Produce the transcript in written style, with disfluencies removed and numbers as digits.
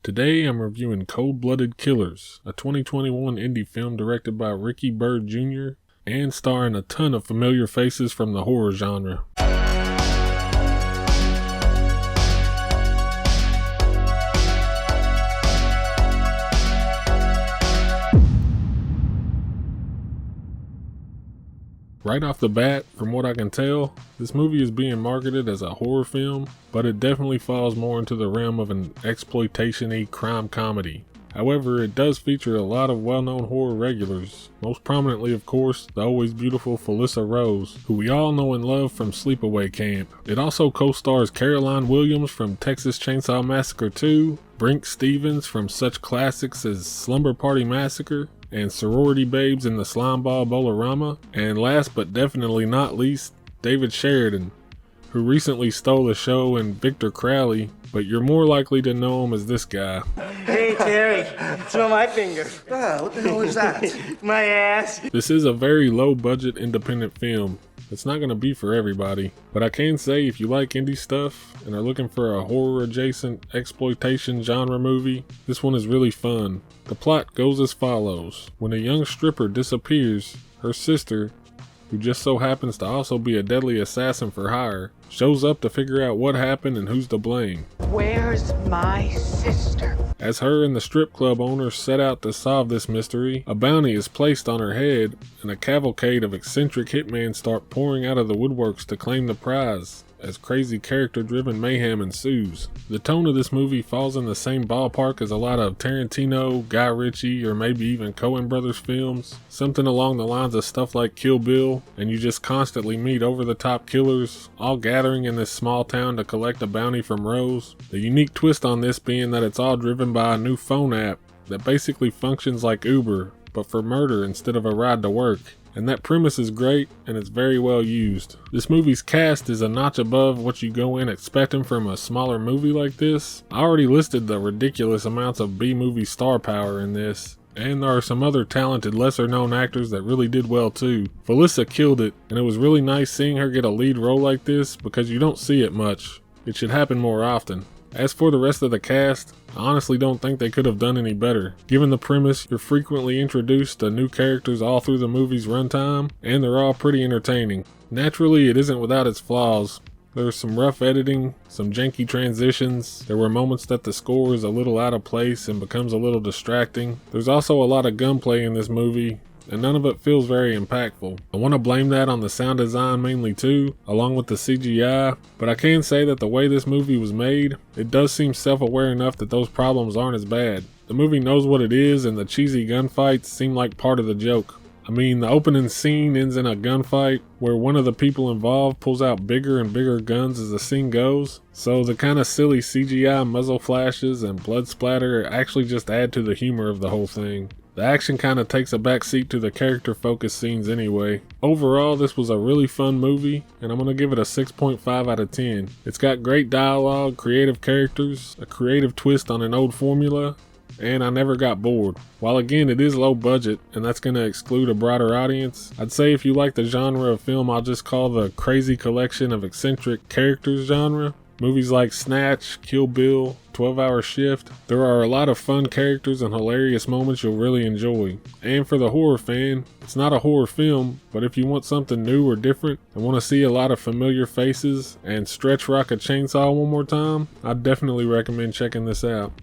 Today I'm reviewing Cold-Blooded Killers, a 2021 indie film directed by Ricky Bird Jr. and starring a ton of familiar faces from the horror genre. Right off the bat, from what I can tell, this movie is being marketed as a horror film, but it definitely falls more into the realm of an exploitation-y crime comedy. However, it does feature a lot of well-known horror regulars, most prominently of course, the always beautiful Felissa Rose, who we all know and love from Sleepaway Camp. It also co-stars Caroline Williams from Texas Chainsaw Massacre 2, Brink Stevens from such classics as Slumber Party Massacre, and sorority babes in the Slimeball Bolorama, and last but definitely not least, David Sheridan, who recently stole the show in Victor Crowley, but you're more likely to know him as this guy. Hey Terry, smell my finger. Oh, what the hell is that? My ass. This is a very low budget independent film. It's not going to be for everybody, but I can say if you like indie stuff and are looking for a horror adjacent exploitation genre movie, this one is really fun. The plot goes as follows. When a young stripper disappears, her sister, who just so happens to also be a deadly assassin for hire, shows up to figure out what happened and who's to blame. Where's my sister? As her and the strip club owner set out to solve this mystery, a bounty is placed on her head, and a cavalcade of eccentric hitmen start pouring out of the woodworks to claim the prize, as crazy character-driven mayhem ensues. The tone of this movie falls in the same ballpark as a lot of Tarantino, Guy Ritchie, or maybe even Coen Brothers films, something along the lines of stuff like Kill Bill, and you just constantly meet over-the-top killers, all gathering in this small town to collect a bounty from Rose. The unique twist on this being that it's all driven by a new phone app that basically functions like Uber, but for murder instead of a ride to work. And that premise is great, and it's very well used. This movie's cast is a notch above what you go in expecting from a smaller movie like this. I already listed the ridiculous amounts of B-movie star power in this, and there are some other talented lesser known actors that really did well too. Felissa killed it, and it was really nice seeing her get a lead role like this because you don't see it much. It should happen more often. As for the rest of the cast, I honestly don't think they could have done any better. Given the premise, you're frequently introduced to new characters all through the movie's runtime, and they're all pretty entertaining. Naturally, it isn't without its flaws. There's some rough editing, some janky transitions, there were moments that the score is a little out of place and becomes a little distracting. There's also a lot of gunplay in this movie, and none of it feels very impactful. I want to blame that on the sound design mainly too, along with the CGI, but I can say that the way this movie was made, it does seem self-aware enough that those problems aren't as bad. The movie knows what it is, and the cheesy gunfights seem like part of the joke. I mean, the opening scene ends in a gunfight where one of the people involved pulls out bigger and bigger guns as the scene goes, so the kind of silly CGI muzzle flashes and blood splatter actually just add to the humor of the whole thing. The action kind of takes a backseat to the character-focused scenes anyway. Overall, this was a really fun movie, and I'm going to give it a 6.5 out of 10. It's got great dialogue, creative characters, a creative twist on an old formula, and I never got bored. While again, it is low budget, and that's going to exclude a broader audience, I'd say if you like the genre of film I'll just call the crazy collection of eccentric characters genre, movies like Snatch, Kill Bill, 12-Hour Shift, there are a lot of fun characters and hilarious moments you'll really enjoy. And for the horror fan, it's not a horror film, but if you want something new or different and want to see a lot of familiar faces and stretch rock a chainsaw one more time, I'd definitely recommend checking this out.